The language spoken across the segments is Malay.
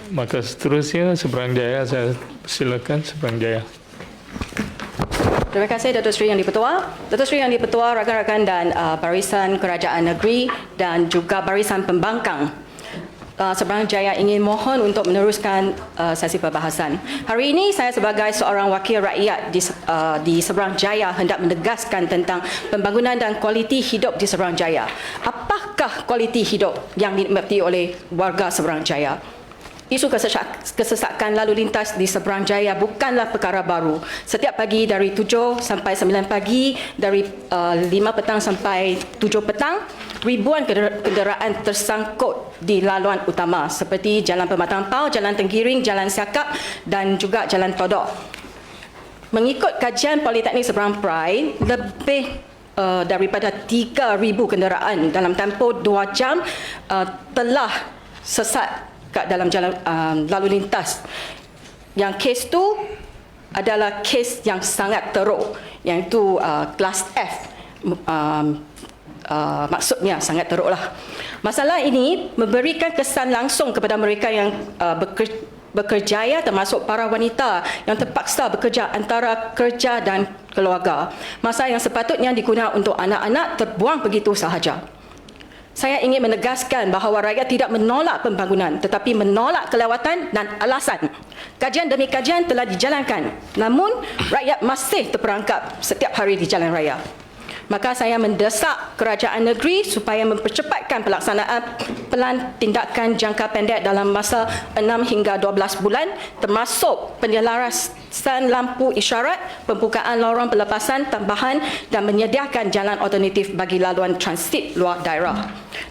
Maka seterusnya Seberang Jaya, saya silakan Seberang Jaya. Terima kasih Datuk Seri Yang di-Pertua. Datuk Seri Yang di-Pertua, rakan-rakan dan Barisan Kerajaan Negeri dan juga Barisan Pembangkang, Seberang Jaya ingin mohon untuk meneruskan sesi perbahasan. Hari ini saya sebagai seorang wakil rakyat di Seberang Jaya hendak menegaskan tentang pembangunan dan kualiti hidup di Seberang Jaya. Apakah kualiti hidup yang dinikmati oleh warga Seberang Jaya? Isu kesesakan lalu lintas di Seberang Jaya bukanlah perkara baru. Setiap pagi dari 7 sampai 9 pagi, dari 5 petang sampai 7 petang, ribuan kenderaan tersangkut di laluan utama seperti Jalan Pematang Pau, Jalan Tenggiring, Jalan Siakap dan juga Jalan Todok. Mengikut kajian Politeknik Seberang Perai, lebih daripada 3,000 kenderaan dalam tempoh 2 jam telah sesat kat dalam jalan lalu lintas. Yang kes tu adalah kes yang sangat teruk, iaitu kelas F. Maksudnya sangat teruklah. Masalah ini memberikan kesan langsung kepada mereka yang bekerjaya, termasuk para wanita yang terpaksa bekerja antara kerja dan keluarga. Masa yang sepatutnya digunakan untuk anak-anak terbuang begitu sahaja. Saya ingin menegaskan bahawa rakyat tidak menolak pembangunan tetapi menolak kelewatan dan alasan. Kajian demi kajian telah dijalankan, namun rakyat masih terperangkap setiap hari di jalan raya. Maka saya mendesak kerajaan negeri supaya mempercepatkan pelaksanaan pelan tindakan jangka pendek dalam masa 6 hingga 12 bulan, termasuk penyelarasan lampu isyarat, pembukaan lorong pelepasan tambahan dan menyediakan jalan alternatif bagi laluan transit luar daerah.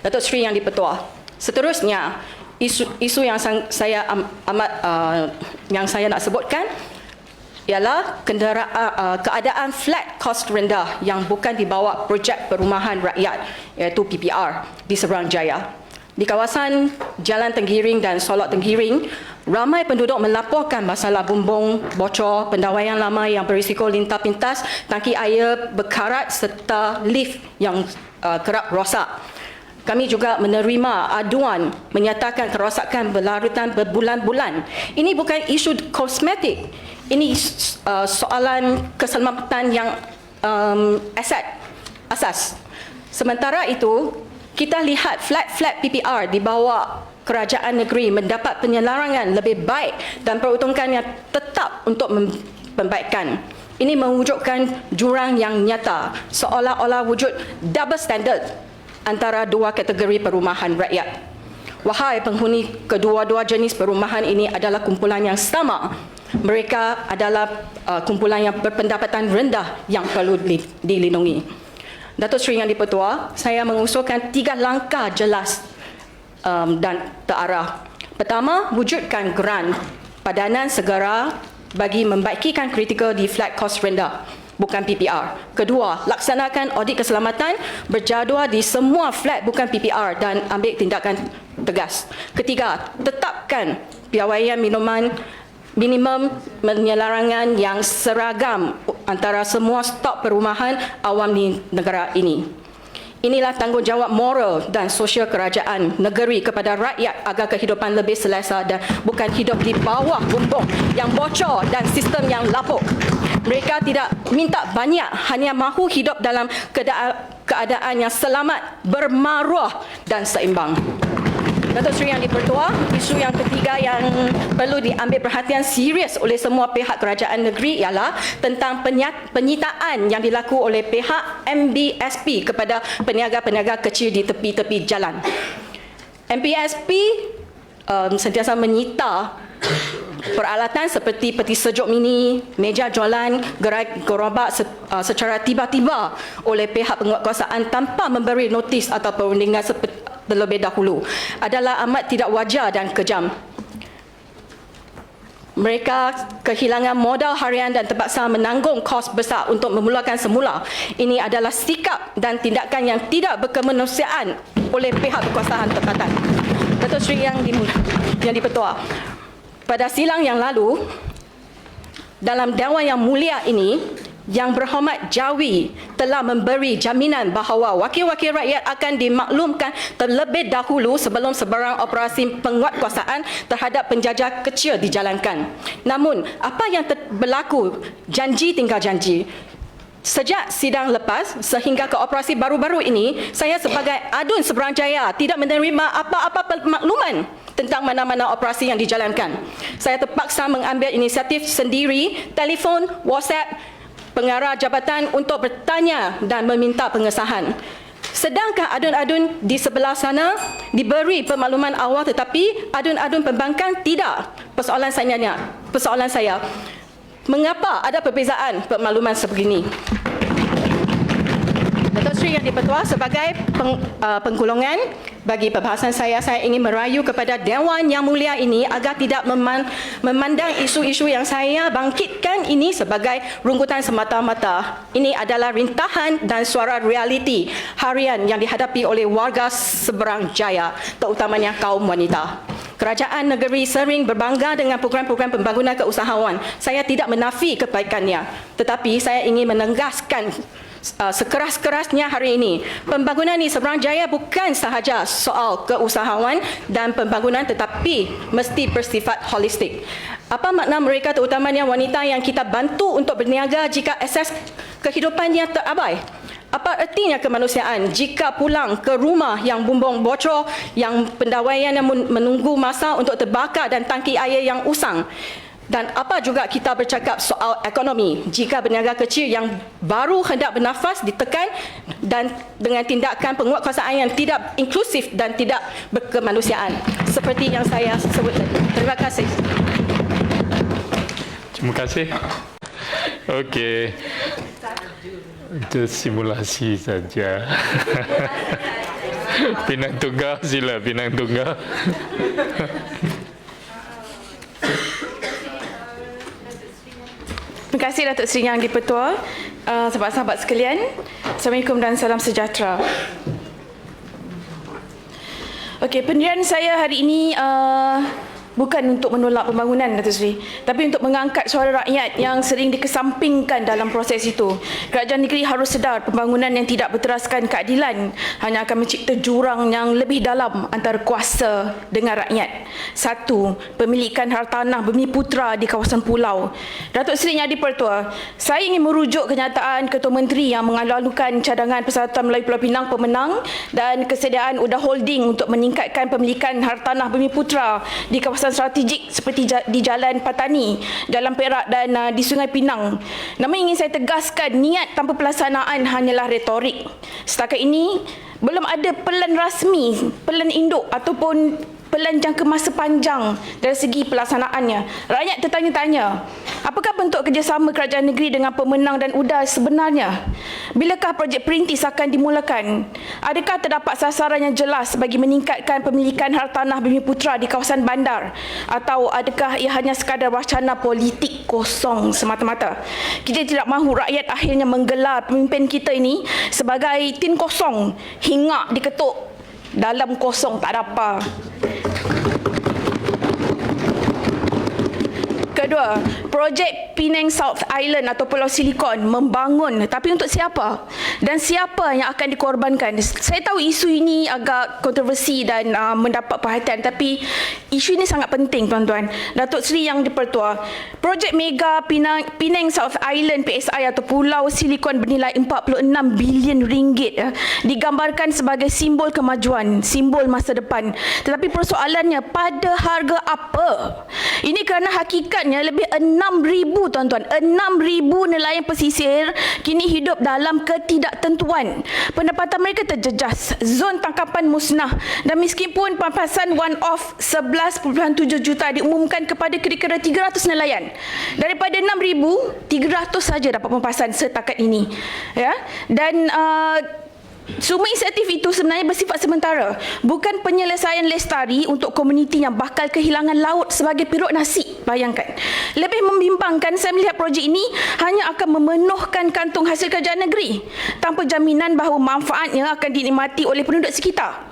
Datuk Seri Yang di-Pertua, seterusnya isu yang saya yang saya nak sebutkan ialah keadaan flat cost rendah yang bukan di bawah projek perumahan rakyat, iaitu PPR di Seberang Jaya. Di kawasan Jalan Tenggiring dan Solok Tenggiring, ramai penduduk melaporkan masalah bumbung bocor, pendawaian lama yang berisiko lintah pintas, tangki air berkarat serta lift yang kerap rosak. Kami juga menerima aduan menyatakan kerosakan berlarutan berbulan-bulan. Ini bukan isu kosmetik. Ini soalan keselamatan yang asas. Sementara itu, kita lihat flat PPR di bawah kerajaan negeri mendapat penyelarangan lebih baik dan peruntukan yang tetap untuk membaikkan. Ini mewujudkan jurang yang nyata, seolah-olah wujud double standard antara dua kategori perumahan rakyat. Wahai penghuni kedua-dua jenis perumahan ini adalah kumpulan yang sama. Mereka adalah kumpulan yang berpendapatan rendah yang perlu dilindungi. Datuk Seri Yang di-Pertua, saya mengusulkan 3 langkah jelas dan terarah. Pertama, wujudkan grant padanan segera bagi membaikikan kritikal di flat cost rendah, bukan PPR. Kedua, laksanakan audit keselamatan berjadual di semua flat bukan PPR dan ambil tindakan tegas. Ketiga, tetapkan piawaian minimum penyelarangan yang seragam antara semua stok perumahan awam di negara ini. Inilah tanggungjawab moral dan sosial kerajaan negeri kepada rakyat agar kehidupan lebih selesa dan bukan hidup di bawah bumbung yang bocor dan sistem yang lapuk. Mereka tidak minta banyak, hanya mahu hidup dalam keadaan yang selamat, bermaruah dan seimbang. Datuk Seri Yang di-Pertua, isu yang ketiga yang perlu diambil perhatian serius oleh semua pihak kerajaan negeri ialah tentang penyitaan yang dilakukan oleh pihak MBSP kepada peniaga-peniaga kecil di tepi-tepi jalan. MBSP sentiasa menyita peralatan seperti peti sejuk mini, meja jualan, gerai gerobak secara tiba-tiba oleh pihak penguatkuasaan tanpa memberi notis atau perundingan terlebih dahulu. Adalah amat tidak wajar dan kejam. Mereka kehilangan modal harian dan terpaksa menanggung kos besar untuk memulakan semula. Ini adalah sikap dan tindakan yang tidak berkemanusiaan oleh pihak berkuasaan tempatan. Datuk Seri Yang di-Pertua, pada silang yang lalu, dalam Dewan Yang Mulia ini, Yang Berhormat Jawi telah memberi jaminan bahawa wakil-wakil rakyat akan dimaklumkan terlebih dahulu sebelum sebarang operasi penguatkuasaan terhadap penjajah kecil dijalankan. Namun, apa yang berlaku janji tinggal janji. Sejak sidang lepas sehingga ke operasi baru-baru ini, saya sebagai adun Seberang Jaya tidak menerima apa-apa makluman tentang mana-mana operasi yang dijalankan. Saya terpaksa mengambil inisiatif sendiri, telefon, WhatsApp, pengarah jabatan untuk bertanya dan meminta pengesahan. Sedangkan adun-adun di sebelah sana diberi pemakluman awal tetapi adun-adun pembangkang tidak. Persoalan saya, mengapa ada perbezaan pemakluman sebegini? Datuk Seri Yang di-Pertua, sebagai penggolongan bagi perbahasan saya ingin merayu kepada Dewan Yang Mulia ini agar tidak memandang isu-isu yang saya bangkitkan ini sebagai rungutan semata-mata. Ini adalah rintahan dan suara realiti harian yang dihadapi oleh warga Seberang Jaya, terutamanya kaum wanita. Kerajaan negeri sering berbangga dengan program-program pembangunan keusahawan. Saya tidak menafi kebaikannya, tetapi saya ingin menegaskan sekeras-kerasnya hari ini, pembangunan di Seberang Jaya bukan sahaja soal keusahawan dan pembangunan tetapi mesti bersifat holistik. Apa makna mereka terutamanya wanita yang kita bantu untuk berniaga jika asas kehidupannya terabai? Apa ertinya kemanusiaan jika pulang ke rumah yang bumbung bocor, yang pendawaian yang menunggu masa untuk terbakar dan tangki air yang usang? Dan apa juga kita bercakap soal ekonomi jika berniaga kecil yang baru hendak bernafas ditekan dan dengan tindakan penguatkuasaan yang tidak inklusif dan tidak berkemanusiaan seperti yang saya sebut tadi. Terima kasih. Terima kasih. Okey. Itu simulasi saja. Pinang Tunggal, sila Pinang Tunggal. Terima kasih Datuk Seri Yang di-Pertua. Sahabat-sahabat sekalian, Assalamualaikum dan salam sejahtera. Okey, pendirian saya hari ini bukan untuk menolak pembangunan, Datuk Seri, tapi untuk mengangkat suara rakyat yang sering dikesampingkan dalam proses itu. Kerajaan negeri harus sedar pembangunan yang tidak berteraskan keadilan hanya akan mencipta jurang yang lebih dalam antara kuasa dengan rakyat. Satu, pemilikan hartanah Bumi Putra di kawasan pulau. Datuk Seri Yang di-Pertua, saya ingin merujuk kenyataan Ketua Menteri yang mengalu-alukan cadangan Persatuan Melayu Pulau Pinang pemenang dan kesediaan Udah Holding untuk meningkatkan pemilikan hartanah Bumi Putra di kawasan strategik seperti di Jalan Patani, Jalan Perak dan di Sungai Pinang. Namun ingin saya tegaskan, niat tanpa pelaksanaan hanyalah retorik. Setakat ini belum ada pelan rasmi, pelan induk ataupun pelan jangka masa panjang dari segi pelaksanaannya. Rakyat tertanya-tanya, apakah bentuk kerjasama kerajaan negeri dengan pemenang dan UDA sebenarnya? Bilakah projek perintis akan dimulakan? Adakah terdapat sasaran yang jelas bagi meningkatkan pemilikan hartanah Bumi Putra di kawasan bandar? Atau adakah ia hanya sekadar wacana politik kosong semata-mata? Kita tidak mahu rakyat akhirnya menggelar pemimpin kita ini sebagai tin kosong, hingak diketuk dalam kosong tak ada apa. Kedua, projek Penang South Island atau Pulau Silikon membangun, tapi untuk siapa? Dan siapa yang akan dikorbankan? Saya tahu isu ini agak kontroversi dan mendapat perhatian, tapi isu ini sangat penting, tuan-tuan. Datuk Seri Yang di-Pertua, projek mega Penang South Island PSI atau Pulau Silikon bernilai 46 bilion ringgit digambarkan sebagai simbol kemajuan, simbol masa depan. Tetapi persoalannya, pada harga apa? Ini kerana hakikatnya lebih 6,000, tuan-tuan, 6,000 nelayan pesisir kini hidup dalam ketidaktentuan. Pendapatan mereka terjejas, zon tangkapan musnah, dan meskipun pampasan one-off 11.7 juta diumumkan kepada kira-kira 300 nelayan, daripada 6,000, 300 saja dapat pampasan setakat ini. Ya? Dan semua inisiatif itu sebenarnya bersifat sementara, bukan penyelesaian lestari untuk komuniti yang bakal kehilangan laut sebagai piruk nasi. Bayangkan. Lebih membimbangkan, saya melihat projek ini hanya akan memenuhkan kantung hasil kerajaan negeri tanpa jaminan bahawa manfaatnya akan dinikmati oleh penduduk sekitar.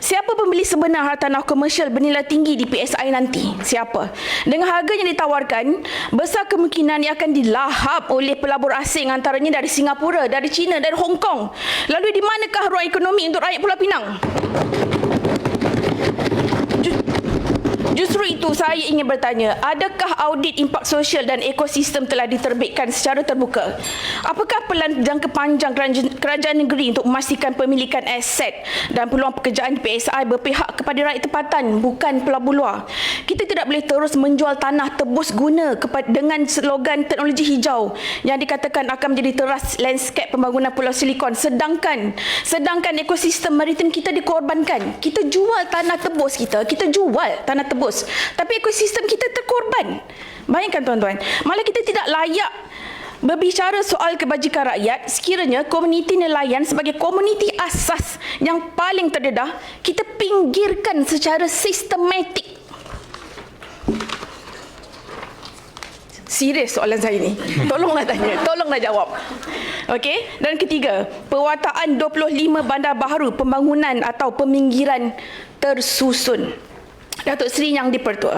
Siapa pembeli sebenar tanah komersial bernilai tinggi di PSI nanti? Siapa? Dengan harga yang ditawarkan, besar kemungkinan ia akan dilahap oleh pelabur asing, antaranya dari Singapura, dari China, dari Hong Kong. Lalu di manakah ruang ekonomi untuk rakyat Pulau Pinang? Justru itu saya ingin bertanya, adakah audit impak sosial dan ekosistem telah diterbitkan secara terbuka? Apakah pelan jangka panjang kerajaan negeri untuk memastikan pemilikan aset dan peluang pekerjaan di PSI berpihak kepada rakyat tempatan, bukan pelabur luar? Kita tidak boleh terus menjual tanah tebus guna dengan slogan teknologi hijau yang dikatakan akan menjadi teras landscape pembangunan Pulau Silikon, sedangkan ekosistem maritim kita dikorbankan. Kita jual tanah tebus kita jual tanah tebus, tapi ekosistem kita terkorban. Bayangkan tuan-tuan, malah kita tidak layak berbicara soal kebajikan rakyat sekiranya komuniti nelayan sebagai komuniti asas yang paling terdedah kita pinggirkan secara sistematik. Serius soalan saya ni. Tolonglah tanya, tolonglah jawab. Okey, dan ketiga, pewataan 25 bandar baharu pembangunan atau peminggiran tersusun. Datuk Seri Yang di-Pertua,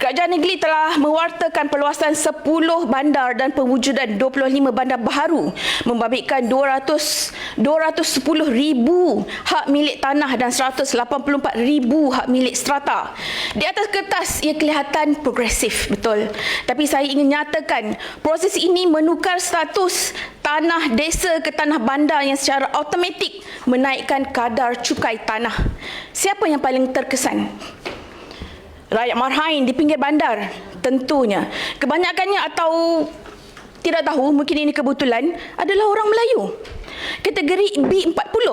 kerajaan negeri telah mewartakan perluasan 10 bandar dan pewujudan 25 bandar baharu, membabitkan 210,000 hak milik tanah dan 184,000 hak milik strata. Di atas kertas ia kelihatan progresif, betul. Tapi saya ingin nyatakan proses ini menukar status tanah desa ke tanah bandar yang secara automatik menaikkan kadar cukai tanah. Siapa yang paling terkesan? Rakyat Marhain di pinggir bandar, tentunya. Kebanyakannya atau tidak tahu, mungkin ini kebetulan, adalah orang Melayu. Kategori B40,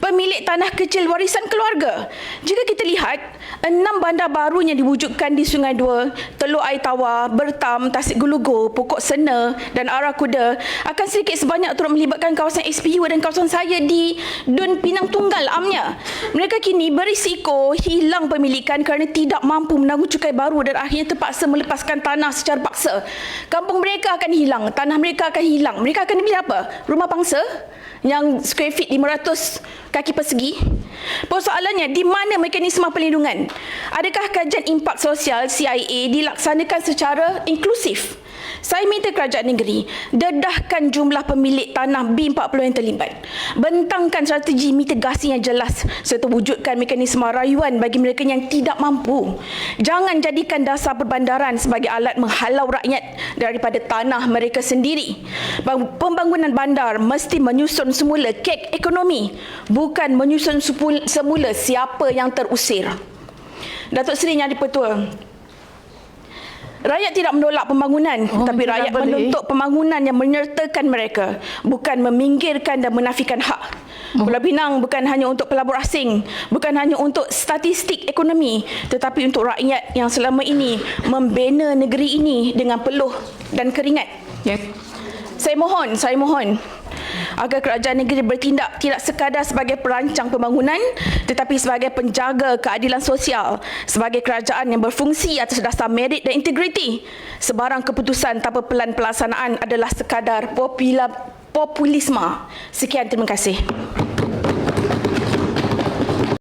pemilik tanah kecil warisan keluarga. Jika kita lihat, 6 bandar baru yang diwujudkan di Sungai Dua, Teluk Air Tawar, Bertam, Tasik Gulugur, Pokok Sena dan Arah Kuda akan sedikit sebanyak turut melibatkan kawasan SPU dan kawasan saya di Dun Pinang Tunggal amnya. Mereka kini berisiko hilang pemilikan kerana tidak mampu menanggung cukai baru dan akhirnya terpaksa melepaskan tanah secara paksa. Kampung mereka akan hilang, tanah mereka akan hilang. Mereka akan dibeli apa? Rumah pangsa yang square feet 500 kaki persegi. Persoalannya, di mana mekanisme perlindungan? Adakah kajian impak sosial CIA dilaksanakan secara inklusif? Saya minta kerajaan negeri dedahkan jumlah pemilik tanah B40 yang terlibat. Bentangkan strategi mitigasi yang jelas serta wujudkan mekanisme rayuan bagi mereka yang tidak mampu. Jangan jadikan dasar perbandaran sebagai alat menghalau rakyat daripada tanah mereka sendiri. Pembangunan bandar mesti menyusun semula kek ekonomi, bukan menyusun semula siapa yang terusir. Datuk Seri Yang di-Pertua, rakyat tidak menolak pembangunan, tapi rakyat menuntut pembangunan yang menyertakan mereka, bukan meminggirkan dan menafikan hak. Pulau Pinang bukan hanya untuk pelabur asing, bukan hanya untuk statistik ekonomi, tetapi untuk rakyat yang selama ini membina negeri ini dengan peluh dan keringat. Saya mohon agar kerajaan negeri bertindak tidak sekadar sebagai perancang pembangunan tetapi sebagai penjaga keadilan sosial, sebagai kerajaan yang berfungsi atas dasar merit dan integriti. Sebarang keputusan tanpa pelan pelaksanaan adalah sekadar populisme. Sekian, terima kasih.